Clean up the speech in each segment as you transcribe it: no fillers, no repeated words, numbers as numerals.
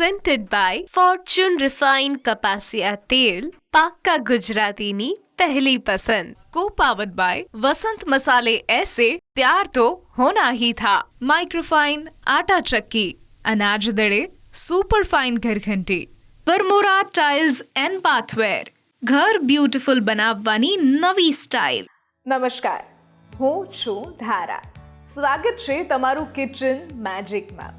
presented by Fortune Refined કપાસિયા તેલ, પાક્કા ગુજરાતીની પહેલી પસંદ. Co-powered by वसंत मसाले ऐसे प्यार तो होना ही था. माइक्रोफाइन आटा चक्की, अनाज दड़े super fine घरघंटी. Varmora tiles and बाथवेर, घर ब्यूटीफुल બનાવવાની નવી સ્ટાઇલ. નમસ્કાર, હું છું ધારા. સ્વાગત છે તમારું કિચન મેજિકમાં.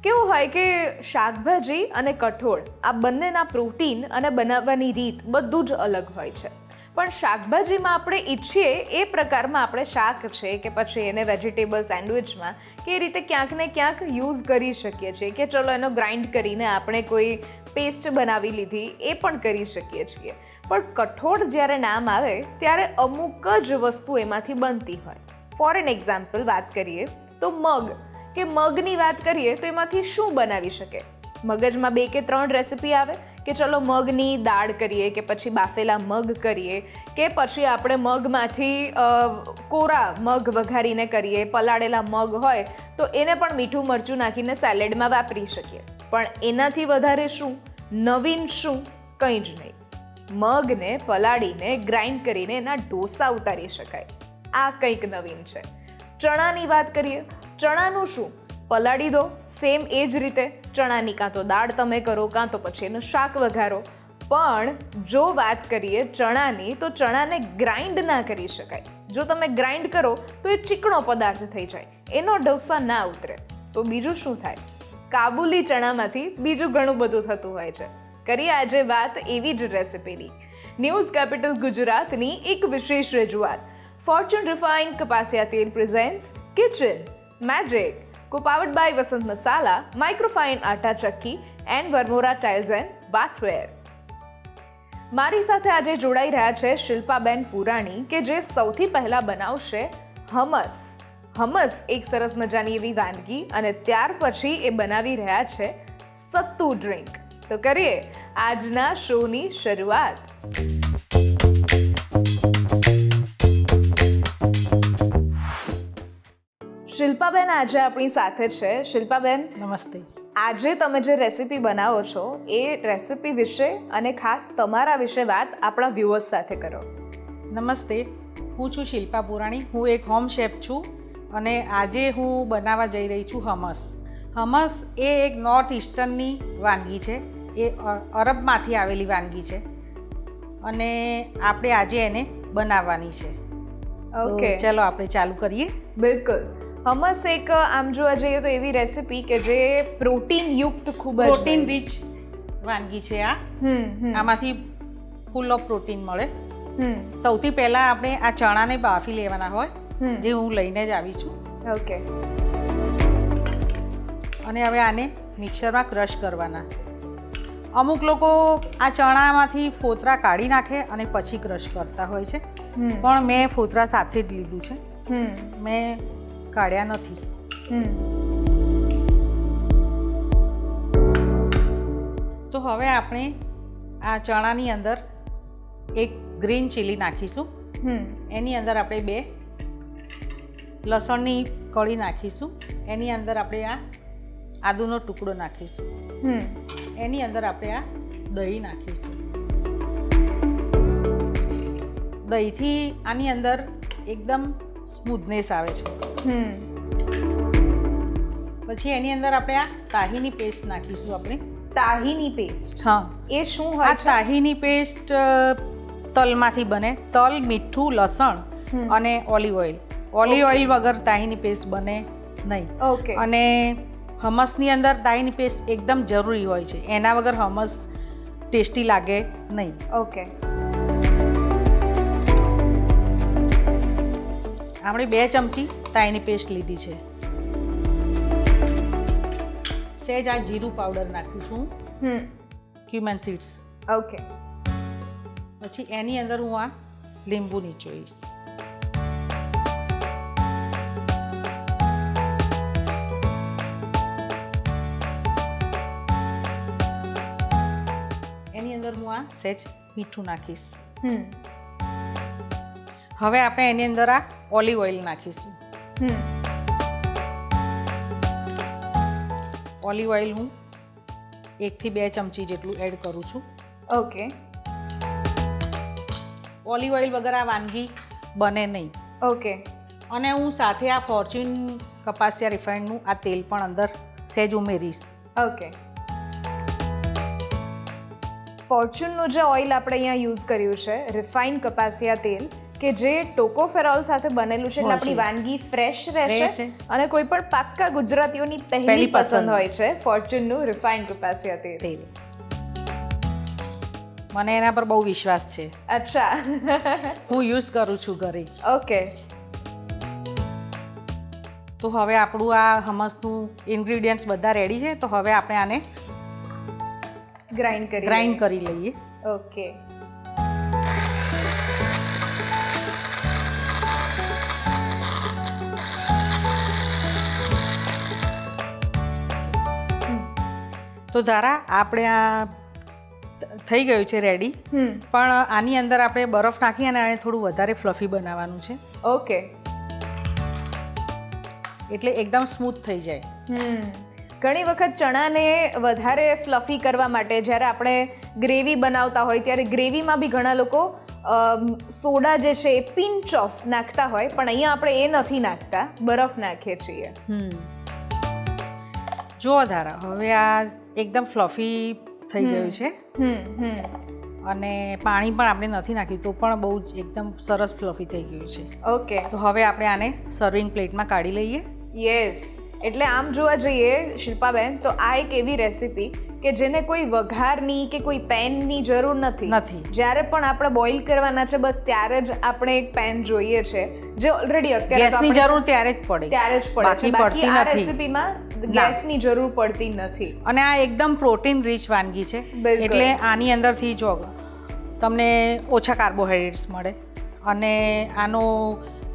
કેવું હોય કે શાકભાજી અને કઠોળ આ બંનેના પ્રોટીન અને બનાવવાની રીત બધું જ અલગ હોય છે. પણ શાકભાજીમાં આપણે ઈચ્છીએ એ પ્રકારમાં આપણે શાક છે કે પછી એને વેજીટેબલ સેન્ડવિચમાં કે એ રીતે ક્યાંક ને ક્યાંક યુઝ કરી શકીએ છીએ કે ચલો એનો ગ્રાઇન્ડ કરીને આપણે કોઈ પેસ્ટ બનાવી લીધી એ પણ કરી શકીએ છીએ. પણ કઠોળ જ્યારે નામ આવે ત્યારે અમુક જ વસ્તુ એમાંથી બનતી હોય. ફોર એન એક્ઝામ્પલ વાત કરીએ તો મગ કે મગની વાત કરીએ તો એમાંથી શું બનાવી શકે? મગજમાં 2 કે 3 રેસિપી આવે કે ચલો મગની દાળ કરીએ કે પછી બાફેલા મગ કરીએ કે પછી આપણે મગમાંથી કોરા મગ વઘારીને કરીએ, પલાળેલા મગ હોય તો એને પણ મીઠું મરચું નાખીને સેલેડમાં વાપરી શકીએ. પણ એનાથી વધારે શું નવીન, શું કંઈ જ નહીં. મગને પલાળીને ગ્રાઇન્ડ કરીને એના ઢોસા ઉતારી શકાય. આ કંઈક નવીન છે. ચણાની વાત કરીએ, ચણાનું શું? પલાળી દો, સેમ એ જ રીતે ચણાની કાં તો દાળ તમે કરો કાં તો પછી એનું શાક વઘારો. પણ જો વાત કરીએ ચણાની તો ચણાને ગ્રાઇન્ડ ના કરી શકાય. જો તમે ગ્રાઇન્ડ કરો તો એ ચીકણો પદાર્થ થઈ જાય, એનો ઢોસા ના ઉતરે. તો બીજું શું થાય? કાબુલી ચણામાંથી બીજું ઘણું બધું થતું હોય છે. કરીએ આજે વાત એવી જ રેસિપીની. ન્યૂઝ કેપિટલ ગુજરાતની એક વિશેષ રજૂઆત. ફોર્ચ્યુન રિફાઇન્ડ કપાસિયા તેલ presents kitchen magic, co-powered by Vasant masala, microfine atta chakki and Varmora tiles and bathware. મારી સાથે આજે જોડાઈ રહ્યા છે શિલ્પાબેન પુરાણી કે જે સૌથી પહેલા બનાવશે હમસ. હમસ એક સરસ મજાની એવી વાનગી અને ત્યાર પછી એ બનાવી રહ્યા છે સત્તુ ડ્રિંક. તો કરીએ આજના શોની શરૂઆત. શિલ્પાબેન આજે આપણી સાથે છે. શિલ્પાબેન નમસ્તે. આજે તમે જે રેસિપી બનાવો છો એ રેસિપી વિશે અને ખાસ તમારા વિશે વાત આપણા વ્યુઅર્સ સાથે કરો. નમસ્તે, હું છું શિલ્પા પુરાણી. હું એક હોમ શેફ છું અને આજે હું બનાવવા જઈ રહી છું હમસ. હમસ એ એક નોર્થ ઇસ્ટર્નની વાનગી છે. એ અરબમાંથી આવેલી વાનગી છે અને આપણે આજે એને બનાવવાની છે. ઓકે, ચલો આપણે ચાલુ કરીએ. બિલકુલ. હમસ એક આમ જોવા જઈએ તો એવી રેસિપી કે જે પ્રોટીન યુક્ત ખૂબ જ પ્રોટીન રીચ વાનગી છે આ. આમાંથી ફૂલ ઓફ પ્રોટીન મળે. સૌથી પહેલાં આપણે આ ચણાને બાફી લેવાના હોય, જે હું લઈને જ આવી છું. ઓકે. અને હવે આને મિક્સરમાં ક્રશ કરવાના. અમુક લોકો આ ચણામાંથી ફોતરા કાઢી નાખે અને પછી ક્રશ કરતા હોય છે, પણ મેં ફોતરા સાથે જ લીધું છે. મેં કાઢ્યા નથી. તો હવે આપણે આ ચણાની અંદર એક ગ્રીન ચીલી નાખીશું. એની અંદર આપણે 2 લસણની કળી નાખીશું. એની અંદર આપણે આ આદુનો ટુકડો નાખીશું. એની અંદર આપણે આ દહીં નાખીશું. દહીંથી આની અંદર એકદમ સ્મૂથનેસ આવે છે. પછી એની અંદર આપણે આ તાહીની પેસ્ટ નાખીશું. આપણે તાહીની પેસ્ટ, હા, એ શું હોય આ છે? તાહીની પેસ્ટ તલમાંથી બને. તલ, મીઠું, લસણ અને ઓલિવ ઓઇલ. ઓલિવ ઓઇલ વગર તાહીની પેસ્ટ બને નહીં. ઓકે. અને હમસની અંદર તાહીની પેસ્ટ એકદમ જરૂરી હોય છે. એના વગર હમસ ટેસ્ટી લાગે નહીં. ઓકે. આપણે 2 ચમચી તાહીની પેસ્ટ લીધી છે. સહેજ આ જીરું પાવડર નાખું છું, ક્યુમન સીડ્સ. ઓકે. પછી એની અંદર હું આ લીંબુ નીચોઈશ. એની અંદર હું આ સહેજ મીઠું નાખીશ. હવે આપણે એની અંદર આ ઓલિવ ઓઇલ નાખીશું. ઓલિવ ઓઇલ હું 1 થી 2 ચમચી જેટલું એડ કરું છું. ઓકે. ઓલિવ ઓઇલ વગર આ વાનગી બને નહીં. ઓકે. અને હું સાથે આ ફોર્ચ્યુન કપાસિયા રિફાઇન્ડનું આ તેલ પણ અંદર સહેજ ઉમેરીશ. ઓકે. ફોર્ચ્યુનનું જે ઓઇલ આપણે અહીંયા યુઝ કર્યું છે રિફાઇન્ડ કપાસિયા તેલ કે જે ટોકોફેરોલ સાથે બનેલું છે એટલે આપણી વાનગી ફ્રેશ રહેશે અને કોઈ પણ પાક્કા ગુજરાતીઓની પહેલી પસંદ હોય છે ફોર્ચ્યુનનું રિફાઇન્ડ કપાસિયા તેલ. મને એના પર બહુ વિશ્વાસ છે. અચ્છા. હું યુઝ કરું છું ઘરે. ઓકે. તો હવે આપણું આ હમસનું ઇન્ગ્રીડિયન્ટ્સ બધા રેડી છે. તો હવે આપણે આને ગ્રાઇન્ડ કરી લઈએ. ઓકે. તો ધારા આપણે આ થઈ ગયું છે રેડી. પણ આની અંદર આપણે બરફ નાખી અને આને થોડું વધારે ફ્લફી બનાવવાનું છે. ઓકે. એટલે એકદમ સ્મૂથ થઈ જાય. ઘણી વખત ચણાને વધારે ફ્લફી કરવા માટે જ્યારે આપણે ગ્રેવી બનાવતા હોય ત્યારે ગ્રેવીમાં બી ઘણા લોકો સોડા જે છે એ પિંચ ઓફ નાખતા હોય પણ અહીંયા આપણે એ નથી નાખતા, બરફ નાખીએ છીએ. જો ધારા હવે આ એકદમ ફ્લફી થઈ ગયું છે અને પાણી પણ આપણે નથી નાખ્યું તો પણ બહુ જ એકદમ સરસ ફ્લફી થઈ ગયું છે. ઓકે. તો હવે આપણે આને સર્વિંગ પ્લેટમાં કાઢી લઈએ. યસ. એટલે આમ જોવા જઈએ શિલ્પાબેન તો આ એક એવી રેસીપી કે જેને કોઈ વઘારની કે કોઈ પેનની જરૂર નથી. જ્યારે પણ આપણે બોઇલ કરવાના છે બસ ત્યારે જ આપણે એક પેન જોઈએ છે જે ઓલરેડી અત્યારે ગેસની જરૂર ત્યારે જ પડે બાકી આ રેસીપીમાં ગેસની જરૂર પડતી નથી. અને આ એકદમ પ્રોટીન રીચ વાનગી છે એટલે આની અંદરથી જો તમને ઓછા કાર્બોહાઈડ્રેટ્સ મળે અને આનો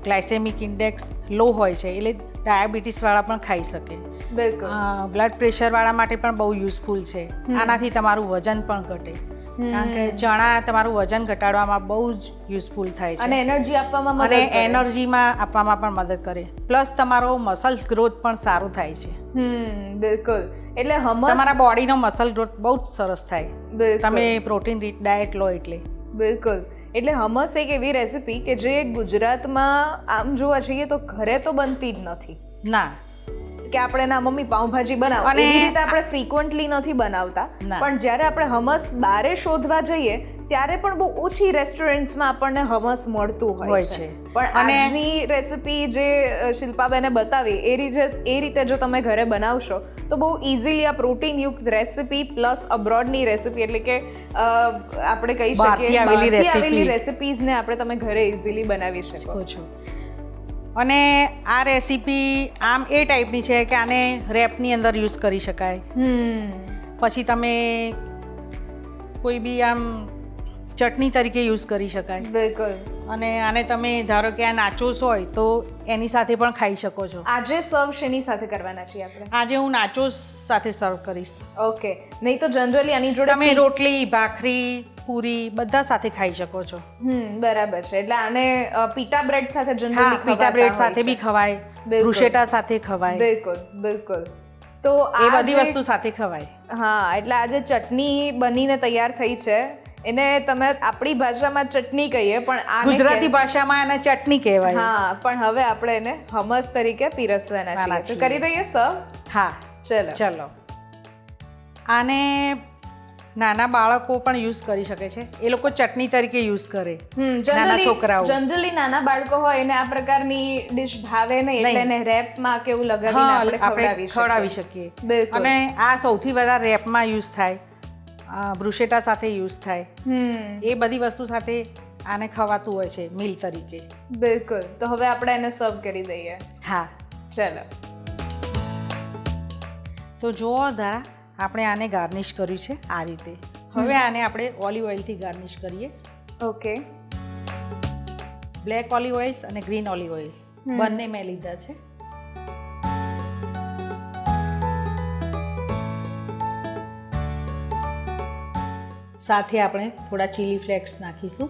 ગ્લાયસેમિક ઇન્ડેક્સ લો હોય છે એટલે ડાયાબિટીસવાળા પણ ખાઈ શકે. બ્લડ પ્રેશરવાળા માટે પણ બહુ યુઝફુલ છે. આનાથી તમારું વજન પણ ઘટે કારણ કે ચણા તમારું વજન ઘટાડવામાં બહુ જ યુઝફુલ થાય છે અને એનર્જી આપવામાં અને એનર્જીમાં આપવામાં પણ મદદ કરે. પ્લસ તમારો મસલ્સ ગ્રોથ પણ સારું થાય છે. બિલકુલ. એટલે તમારા બોડીનો મસલ ગ્રોથ બહુ જ સરસ થાય તમે પ્રોટીન રીચ ડાયટ લો એટલે. બિલકુલ. એટલે હમસ એક એવી રેસીપી કે જે ગુજરાતમાં આમ જોવા જઈએ તો ઘરે તો બનતી જ નથી. ના કે આપણે ના મમ્મી પાઉંભાજી બનાવો એવી રીતે આપણે ફ્રીક્વન્ટલી નથી બનાવતા પણ જ્યારે આપણે હમસ બારે શોધવા જઈએ ત્યારે પણ બહુ ઓછી રેસ્ટોરન્ટ્સમાં આપણને હમસ મળતું હોય છે. પણ આજની રેસીપી જે શિલ્પાબેને બતાવી એ રીતે જો તમે ઘરે બનાવશો તો બહુ ઇઝીલી આ પ્રોટીનયુક્ત રેસીપી પ્લસ અબ્રોડની રેસીપી એટલે કે આપણે કહી શકીએ આવેલી રેસીપીઝને આપણે તમે ઘરે ઇઝીલી બનાવી શકો છો. અને આ રેસીપી આમ એ ટાઈપની છે કે આને રેપની અંદર યુઝ કરી શકાય. પછી તમે કોઈ બી આમ ચટણી તરીકે યુઝ કરી શકાય. બિલકુલ. અને આને તમે ધારો કે આ નાચોસ હોય તો એની સાથે પણ ખાઈ શકો છો. આજે સર્વ શેની સાથે કરવાના છીએ આપણે? આજે હું નાચોસ સાથે સર્વ કરીશ. ઓકે. નહીં તો જનરલી આની જોડે તમે રોટલી, ભાખરી, પૂરી બધા સાથે ખાઈ શકો છો. બરાબર છે. એટલે આને પીટા બ્રેડ સાથે જનરલી પીટા બ્રેડ સાથે બી ખવાય, બ્રુશેટા સાથે ખવાય. બિલકુલ બિલકલ. તો એ બધી વસ્તુ સાથે ખવાય. હા. એટલે આજે ચટણી બનીને તૈયાર થઈ છે એને તમે આપણી ભાષામાં ચટણી કહીએ પણ ગુજરાતી ભાષામાં એને ચટણી કહેવાય. હા. પણ હવે આપણે એને હમસ તરીકે પીરસવાના છીએ. તો કરી દઈએ સર? હા. ચલો. આને નાના બાળકો પણ યુઝ કરી શકે છે. એ લોકો ચટણી તરીકે યુઝ કરે. નાના છોકરાઓ જનરલી નાના બાળકો હોય એને આ પ્રકારની ડિશ ભાવે નહીં એટલે એને રેપમાં કેવું લગાવીને આપણે ખવડાવી શકીએ. અને આ સૌથી વધારે રેપમાં યુઝ થાય, બ્રુશેટા સાથે યુઝ થાય. એ બધી વસ્તુ સાથે આને ખવાતું હોય છે મીલ તરીકે. બિલકુલ. તો હવે આપણે એને સર્વ કરી દઈએ. હા. ચલો. તો જુઓ ધારા આપણે આને ગાર્નિશ કર્યું છે આ રીતે. હવે આને આપણે ઓલિવ ઓઇલથી ગાર્નિશ કરીએ. ઓકે. બ્લેક ઓલિવ ઓઇલ્સ અને ગ્રીન ઓલિવ ઓઇલ્સ બંને મેં લીધા છે. સાથે આપણે થોડા ચીલી ફ્લેક્સ નાખીશું.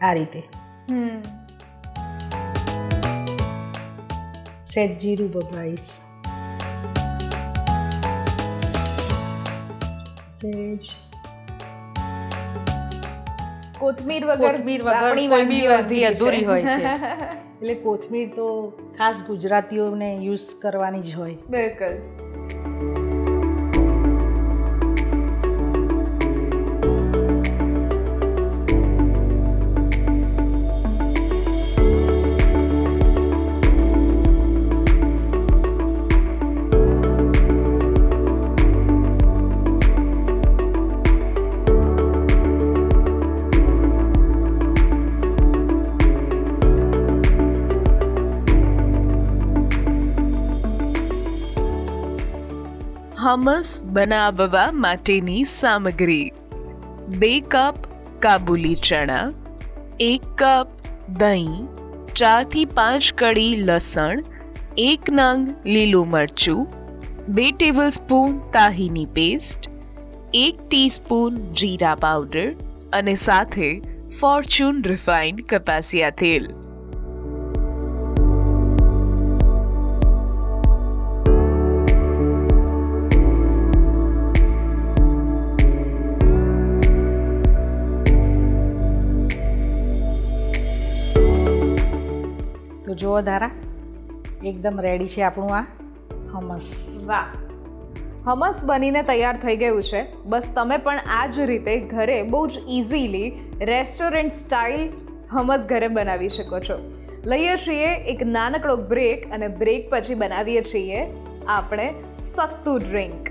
આ રીતે સહેજ જીરું ભભરાઈશ, સહેજ કોથમીર વગર આપણી કોઈ બી વાનગી છે. અધૂરી હોય છે. એટલે કોથમીર તો ખાસ ગુજરાતીઓને યુઝ કરવાની જ હોય. બિલકુલ. હમસ બનાવવા માટેની સામગ્રી: 2 કપ કાબુલી ચણા, 1 કપ દહીં, 4 થી 5 કળી લસણ, 1 નંગ લીલું મરચું, 2 ટેબલસ્પૂન તાહીની પેસ્ટ, 1 ટીસ્પૂન જીરા પાવડર અને સાથે ફોર્ચ્યુન રિફાઇન્ડ કપાસિયા તેલ. તો જુઓ ધારા, એકદમ રેડી છે આપણું આ હમસ. વાહ, હમસ બનીને તૈયાર થઈ ગયું છે. બસ તમે પણ આ જ રીતે ઘરે બહુ જ ઇઝીલી રેસ્ટોરન્ટ સ્ટાઇલ હમસ ઘરે બનાવી શકો છો. લઈએ છીએ એક નાનકડો બ્રેક અને બ્રેક પછી બનાવીએ છીએ આપણે sattu drink.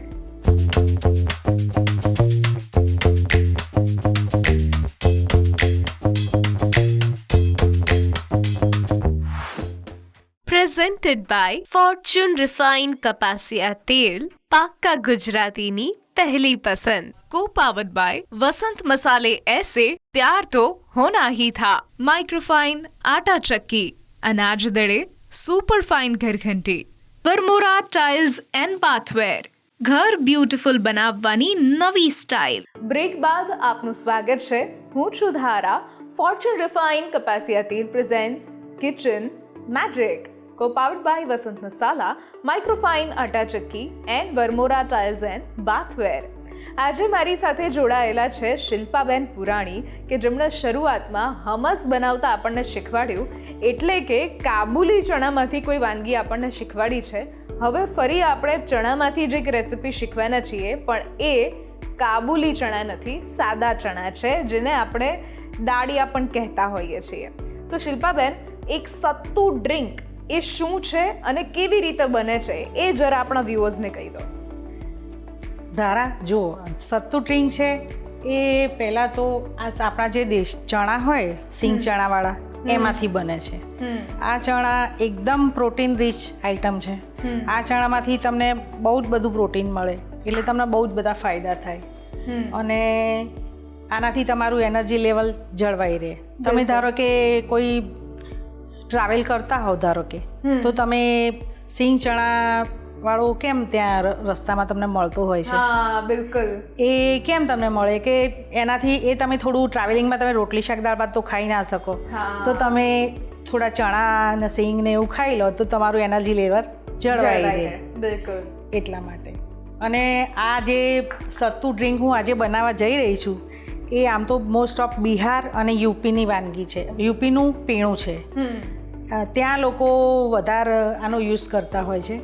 Presented by Fortune refined કપાસિયા તેલ, પાક્કા ગુજરાતીની પહેલી પસંદ. કો પાવર્ડ બાય વસંત મસાલે ऐसे प्यार तो होना ही था. माइक्रोफाइन आटा चक्की, अनाज दड़े सुपर फाइन घरघंटी, वरमोरा टाइल्स एंड बाथवेर, ઘર બ્યુટીફુલ બનાવવાની નવી સ્ટાઇલ. બ્રેક બાદ આપનું સ્વાગત છે. હું છું ધારા. ફોર્ચ્યુન રિફાઇન્ડ કપાસિયા તેલ presents kitchen magic. Co powered by Vasant masala, microfine atta chakki and Varmora tiles and bathware. આજે મારી સાથે જોડાયેલા છે શિલ્પાબેન પુરાણી, કે જેમણે શરૂઆતમાં હમસ બનાવતા આપણને શીખવાડ્યું, એટલે કે કાબુલી ચણામાંથી કોઈ વાનગી આપણને શીખવાડી છે. હવે ફરી આપણે ચણામાંથી જ એક રેસિપી શીખવાના છીએ, પણ એ કાબુલી ચણા નથી, સાદા ચણા છે, જેને આપણે દાળિયા પણ કહેતા હોઈએ છીએ. તો શિલ્પાબેન, એક સત્તુ ડ્રિંક એ શું છે અને કેવી રીતે બને છે એ જરા આપણા વ્યુઅર્સને કહી દો. ધારા, જુઓ, સત્તુ ડ્રિંક છે એ પહેલાં તો આપણા જે દેશ ચણા હોય સિંગ ચણાવાળા એમાંથી બને છે. આ ચણા એકદમ પ્રોટીન રીચ આઇટમ છે. આ ચણામાંથી તમને બહુ જ બધું પ્રોટીન મળે, એટલે તમને બહુ જ બધા ફાયદા થાય અને આનાથી તમારું એનર્જી લેવલ જળવાઈ રહે. તમે ધારો કે કોઈ ટ્રાવેલ કરતા હોવ, ધારો કે, તો તમે સિંગ ચણા વાળો કેમ ત્યાં રસ્તામાં તમને મળતો હોય છે? હા, બિલકુલ. એ કેમ તમને મળે કે એનાથી એ તમે થોડું ટ્રાવેલિંગમાં તમે રોટલી શાક દાળ ભાત તો ખાઈ ના શકો, તો તમે થોડા ચણા અને સિંગ ને એવું ખાઈ લો તો તમારું એનર્જી લેવલ જળવાઈ રહે. બિલકુલ. એટલા માટે. અને આ જે સત્તુ ડ્રિંક હું આજે બનાવવા જઈ રહી છું એ આમ તો મોસ્ટ ઓફ બિહાર અને યુપીની વાનગી છે, યુપીનું પીણું છે. ત્યાં લોકો વધારે આનો યુઝ કરતા હોય છે.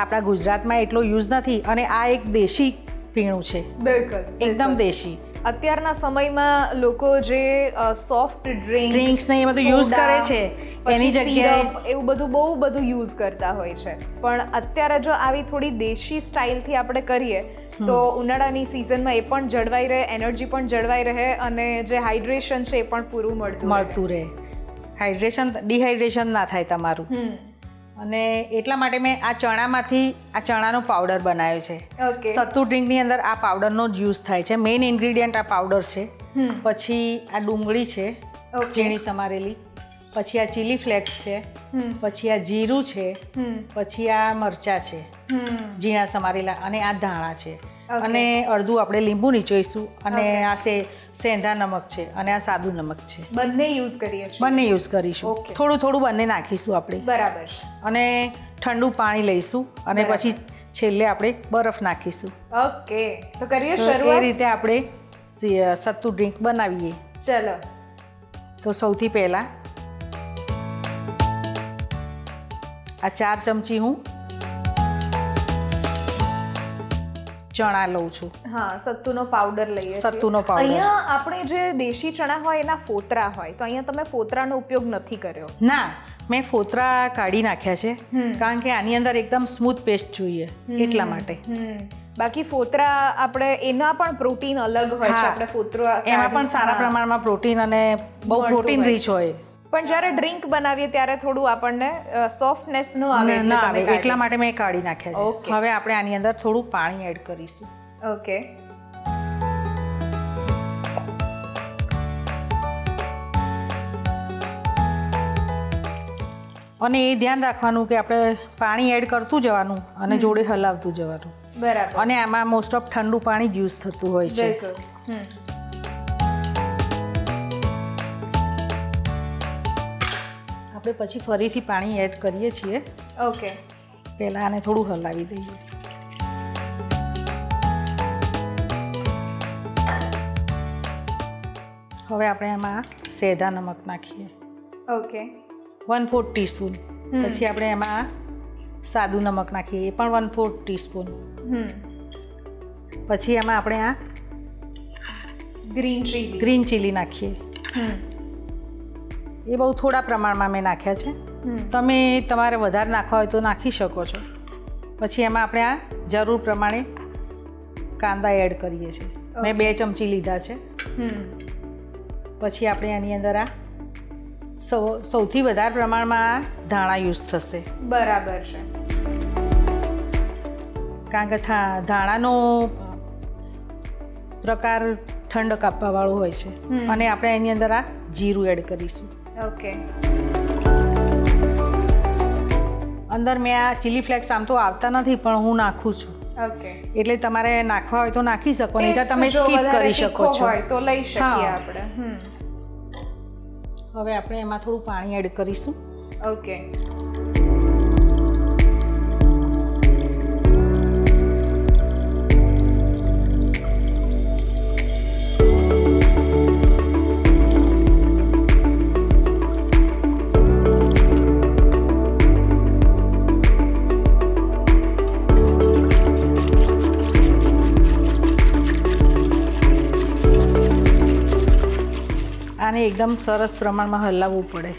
આપણા ગુજરાતમાં એટલો યુઝ નથી અને આ એક દેશી પીણું છે. બિલકુલ, એકદમ દેશી. અત્યારના સમયમાં લોકો જે સોફ્ટ ડ્રિંક્સ ને એ બધું યુઝ કરે છે, એની જગ્યાએ એવું બધું યુઝ કરતા હોય છે. પણ અત્યારે જો આવી થોડી દેશી સ્ટાઇલથી આપણે કરીએ તો ઉનાળાની સિઝનમાં એ પણ જળવાઈ રહે, એનર્જી પણ જળવાઈ રહે અને જે હાઇડ્રેશન છે એ પણ પૂરું મળતું રહે. ડિહાઇડ્રેશન ના થાય તમારું. અને એટલા માટે મેં આ ચણામાંથી આ ચણાનો પાવડર બનાવ્યો છે. સત્તુ ડ્રિંકની અંદર આ પાવડરનો જ યુઝ થાય છે. મેઇન ઇન્ગ્રીડિયન્ટ આ પાવડર છે. પછી આ ડુંગળી છે ઝીણી સમારેલી, પછી આ ચીલી ફ્લેક્સ છે, પછી આ જીરું છે, પછી આ મરચાં છે ઝીણા સમારેલા, અને આ ધાણા છે. અને અડધું આપણે લીંબુ નીચોઈશું અને આ સેંધા નમક છે અને આ સાદું નમક છે. બંને યુઝ કરીએ છીએ. બંને યુઝ કરીશું. થોડું થોડું બંને નાખીશું આપણે. બરાબર. અને ઠંડુ પાણી લઈશું અને પછી છેલ્લે આપણે બરફ નાખીશું. ઓકે, તો કરીએ એ શરૂઆત. રીતે આપણે સત્તુ ડ્રિંક બનાવીએ. ચલો. તો સૌથી પહેલાં આ 4 ચમચી હું ચણા લઉં છું. હા, સત્તુનો પાવડર લઈએ છીએ. સત્તુનો પાવડર. અહીંયા આપણે જે દેશી ચણા હોય એના ફોતરા હોય, તો અહીંયા તમે ફોતરાનો ઉપયોગ નથી કર્યો. ના, મેં ફોતરા કાઢી નાખ્યા છે કારણ કે આની અંદર એકદમ સ્મૂથ પેસ્ટ જોઈએ એટલા માટે. બાકી ફોતરા આપણે એના પણ પ્રોટીન અલગ હોય છે. આપણે ફોતરા એમાં પણ સારા પ્રમાણમાં પ્રોટીન અને બહુ પ્રોટીન રીચ હોય. પણ જ્યારે ડ્રિંક બનાવીએ ત્યારે થોડું આપણને સોફ્ટનેસ ન આવે. ના આવે એટલા માટે મેં કાઢી નાખ્યા છે. હવે આપણે આની અંદર થોડું પાણી એડ કરીશું. ઓકે. અને એ ધ્યાન રાખવાનું કે આપણે પાણી એડ કરતું જવાનું અને જોડે હલાવતું જવાનું. બરાબર. અને આમાં મોસ્ટ ઓફ ઠંડુ પાણી જ યુઝ થતું હોય છે. આપણે પછી ફરીથી પાણી એડ કરીએ છીએ. ઓકે. પહેલાં આને થોડું હલાવી દઈએ. હવે આપણે એમાં સેંધા નમક નાખીએ. ઓકે. 1/4 ટીસ્પૂન. પછી આપણે એમાં સાદું નમક નાખીએ, એ પણ 1/4 ટીસ્પૂન. પછી એમાં આપણે આ ગ્રીન ચીલી નાખીએ. એ બહુ થોડા પ્રમાણમાં મેં નાખ્યા છે. તમે તમારે વધારે નાખવા હોય તો નાખી શકો છો. પછી એમાં આપણે આ જરૂર પ્રમાણે કાંદા એડ કરીએ છીએ. મેં 2 ચમચી લીધા છે. પછી આપણે આની અંદર આ સૌથી વધારે પ્રમાણમાં ધાણા યુઝ થશે. બરાબર છે. કારણ કે ધાણાનો પ્રકાર ઠંડક આપવાવાળો હોય છે. અને આપણે એની અંદર આ જીરું એડ કરીશું. ઓકે. અંદર મેં આ ચીલી ફ્લેક્સ આમ તો આવતા નથી પણ હું નાખું છું. ઓકે. એટલે તમારે નાખવા હોય તો નાખી શકો, નહીં તો તમે સ્કીપ કરી શકો છો. તો લઈ શકીએ આપણે. હવે આપણે એમાં થોડું પાણી એડ કરીશું. ઓકે. આને એકદમ સરસ પ્રમાણમાં હલાવવું પડે,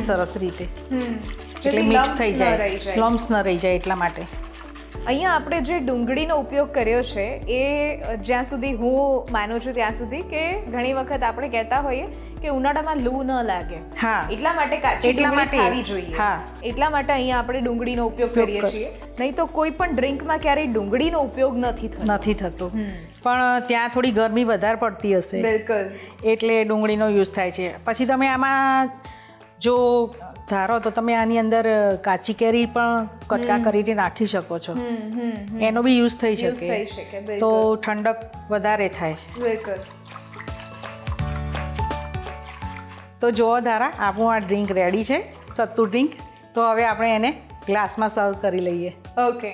સરસ રીતે, એટલે મિક્સ થઈ જાય, લમ્સ ન રહી જાય એટલા માટે. અહીંયા આપણે જે ડુંગળીનો ઉપયોગ કર્યો છે એ જ્યાં સુધી હું માનું છું ત્યાં સુધી કે ઘણી વખત આપણે કહેતા હોઈએ કે ઉનાળામાં લૂ ન લાગે. હા, એટલા માટે કાચી ડુંગળી ખાવી જોઈએ. હા, એટલા માટે અહીંયા આપણે ડુંગળીનો ઉપયોગ કરીએ છીએ. નહીં તો કોઈ પણ ડ્રિંકમાં ક્યારેય ડુંગળીનો ઉપયોગ નથી થતો. પણ ત્યાં થોડી ગરમી વધારે પડતી હશે. બિલકુલ. એટલે ડુંગળીનો યુઝ થાય છે. પછી તમે આમાં જો ધારો તો તમે આની અંદર કાચી કેરી પણ કટકા કરીને નાખી શકો છો. એનો બી યુઝ થઈ શકે, તો ઠંડક વધારે થાય. બિલકુલ. તો જો ધારા, આપણું આ ડ્રિંક રેડી છે, સત્તુ ડ્રિંક. તો હવે આપણે એને ગ્લાસમાં સર્વ કરી લઈએ. ઓકે.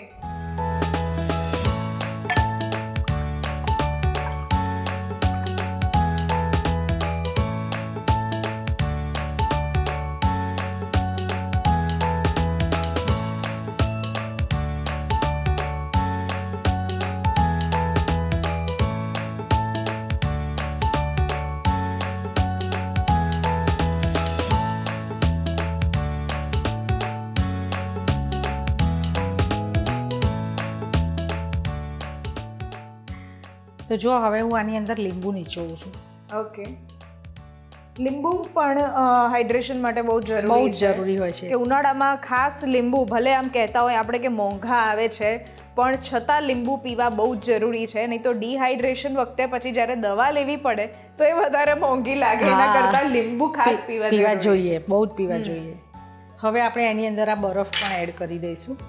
તો જો હવે હું આની અંદર લીંબુ નીચોવું છું. ઓકે. લીંબુ પણ હાઇડ્રેશન માટે બહુ જરૂરી હોય છે. કે ઉનાળામાં ખાસ લીંબુ, ભલે આમ કહેતા હોય આપણે કે મોંઘા આવે છે, પણ છતાં લીંબુ પીવા બહુ જ જરૂરી છે. નહીં તો ડિહાઇડ્રેશન વખતે પછી જ્યારે દવા લેવી પડે તો એ વધારે મોંઘી લાગે. એના કરતાં લીંબુ ખાસ પીવા જોઈએ, બહુ જ પીવા જોઈએ. હવે આપણે એની અંદર આ બરફ પણ એડ કરી દઈશું.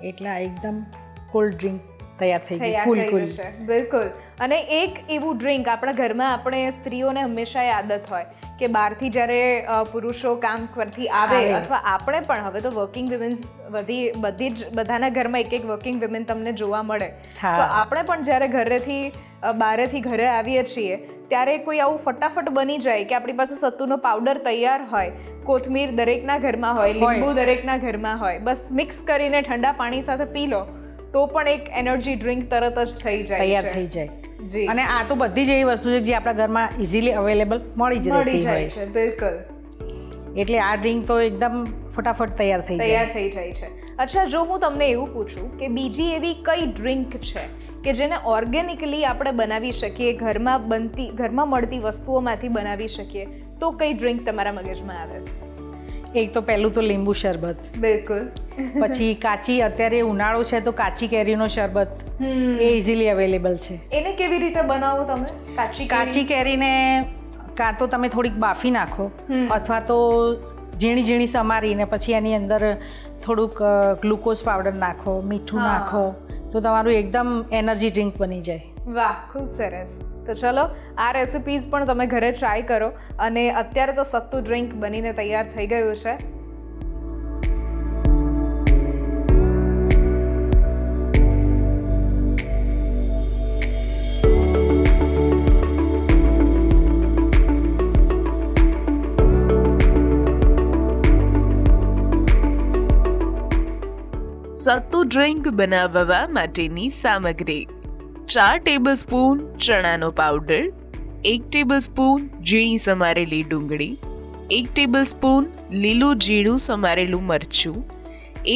એટલે આ એકદમ કોલ્ડ ડ્રિંક તૈયાર થઈ ગઈ, તૈયાર કુલ થઈ કુલ. ગયું છે. બિલકુલ. અને એક એવું ડ્રિંક આપણા ઘરમાં આપણે સ્ત્રીઓને હંમેશા એ આદત હોય કે બહારથી જ્યારે પુરુષો કામ પરથી આવે અથવા આપણે પણ હવે તો વર્કિંગ વિમેન્સ બધાના ઘરમાં એક વર્કિંગ વિમેન તમને જોવા મળે, હા. તો આપણે પણ જ્યારે બહારેથી ઘરે આવીએ છીએ ત્યારે કોઈ આવું ફટાફટ બની જાય કે આપણી પાસે સત્તુનો પાવડર તૈયાર હોય, કોથમીર દરેકના ઘરમાં હોય, લીંબુ દરેકના ઘરમાં હોય, બસ મિક્સ કરીને ઠંડા પાણી સાથે પી લો તો પણ એક એનર્જી ડ્રિંક તરત જ થઈ જાય, તૈયાર થઈ જાય. જી. અને આ તો બધી જ એવી વસ્તુ છે જે આપણા ઘરમાં ઇઝીલી અવેલેબલ મળી જ મળી રહેતી જાય હોય છે. બિલકુલ. એટલે આ ડ્રિંક તો એકદમ ફટાફટ તૈયાર થઈ જાય. તૈયાર થઈ જાય છે. અચ્છા, જો હું તમને એવું પૂછું કે બીજી એવી કઈ ડ્રિંક છે કે જેને ઓર્ગેનિકલી આપણે બનાવી શકીએ, ઘરમાં મળતી વસ્તુઓમાંથી બનાવી શકીએ, તો કઈ ડ્રિંક તમારા મગજમાં આવે? એક તો પહેલું તો લીંબુ શરબત, બિલકુલ. પછી કાચી, અત્યારે ઉનાળો છે તો કાચી કેરીનો શરબત એ ઇઝીલી અવેલેબલ છે. એને કેવી રીતે બનાવો તમે? કાચી કેરીને કાં તો તમે થોડીક બાફી નાખો અથવા તો ઝીણી ઝીણી સમારીને પછી એની અંદર થોડુંક ગ્લુકોઝ પાવડર નાખો, મીઠું નાખો તો તમારું એકદમ એનર્જી ડ્રિંક બની જાય. વાહ, ખૂબ સરસ. તો ચલો આ રેસિપીઝ પણ તમે ઘરે ટ્રાય કરો. અને અત્યારે તો સત્તુ ડ્રિંક બનીને તૈયાર થઈ ગયું છે. સત્તુ ડ્રિંક બનાવવા માટેની સામગ્રી: 4 ટેબલસ્પૂન ચણાનો પાવડર, 1 ટેબલસ્પૂન ઝીણી સમારેલી ડુંગળી, 1 ટેબલસ્પૂન લીલું ઝીણું સમારેલું મરચું,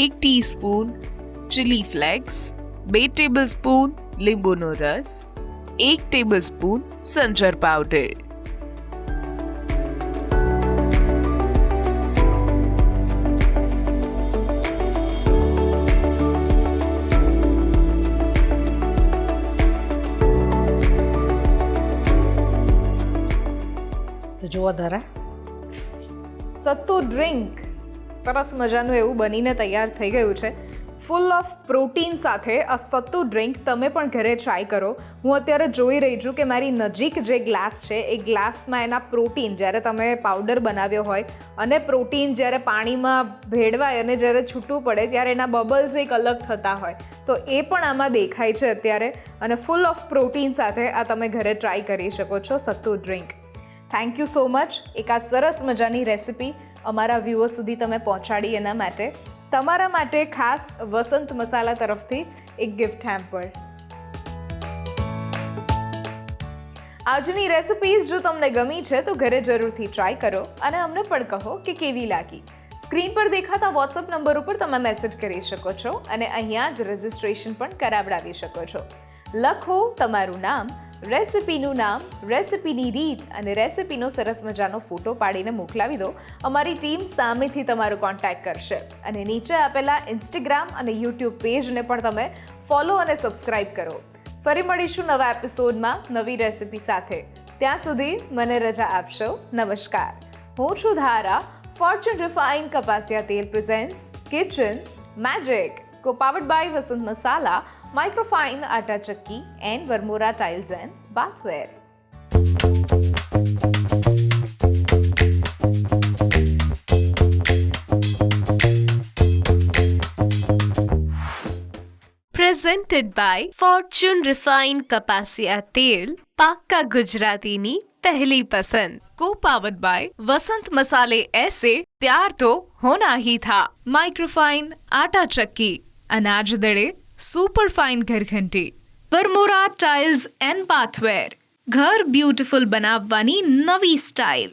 1 ટીસ્પૂન ચીલી ફ્લેક્સ, 2 ટેબલસ્પૂન લીંબુનો રસ, 1 ટેબલસ્પૂન સંચર પાવડર. જુઓ ધરા, સત્તુ ડ્રિંક સરસ મજાનું એવું બનીને તૈયાર થઈ ગયું છે. ફૂલ ઓફ પ્રોટીન સાથે આ સત્તુ ડ્રિંક તમે પણ ઘરે ટ્રાય કરો. હું અત્યારે જોઈ રહી છું કે મારી નજીક જે ગ્લાસ છે એ ગ્લાસમાં એના પ્રોટીન, જ્યારે તમે પાવડર બનાવ્યો હોય અને પ્રોટીન જ્યારે પાણીમાં ભેળવાય અને જ્યારે છૂટું પડે ત્યારે એના બબલ્સ એક અલગ થતા હોય, તો એ પણ આમાં દેખાય છે અત્યારે. અને ફૂલ ઓફ પ્રોટીન સાથે આ તમે ઘરે ટ્રાય કરી શકો છો sattu drink. Thank you so much. એક આ સરસ મજાની રેસિપી અમારા વ્યુઅર્સ સુધી તમે પહોંચાડી એના માટે. તમારા માટે ખાસ વસંત મસાલા તરફથી એક ગિફ્ટ હેમ્પર. આજની રેસિપીઝ જો તમને ગમી છે તો ઘરે જરૂરથી ટ્રાય કરો અને અમને પણ કહો કે કેવી લાગી. સ્ક્રીન પર દેખાતા વોટ્સઅપ નંબર ઉપર તમે મેસેજ કરી શકો છો અને અહીંયા જ રજિસ્ટ્રેશન પણ કરાવડાવી શકો છો. લખો તમારું નામ, રેસિપીનું નામ, રેસિપીની રીત અને રેસિપીનો સરસ મજાનો ફોટો પાડીને મોકલાવી દો. અમારી ટીમ સામેથી તમારો કોન્ટેક્ટ કરશે અને નીચે આપેલા ઇન્સ્ટાગ્રામ અને યુટ્યુબ પેજને પણ તમે ફોલો અને સબસ્ક્રાઇબ કરો. ફરી મળીશું નવા એપિસોડમાં નવી રેસિપી સાથે. ત્યાં સુધી મને રજા આપશો. નમસ્કાર. હું છું ધારા. ફોર્ચ્યુન રિફાઇન્ડ કપાસિયા તેલ presents kitchen magic, co-powered by Vasant masala, Microfine Atta Chakki and Vermora Tiles and Bathware. Presented by Fortune Refined Kapasia Tel, પાક્કા ગુજરાતીની પહેલી પસંદ. Co-powered by वसंत मसाले ऐसे प्यार तो होना ही था. Microfine आटा चक्की, अनाज दड़े super fine घरघंटी. Varmora tiles and बाथवेर, घर ब्यूटीफुल बनावવાની નવી સ્ટાઇલ.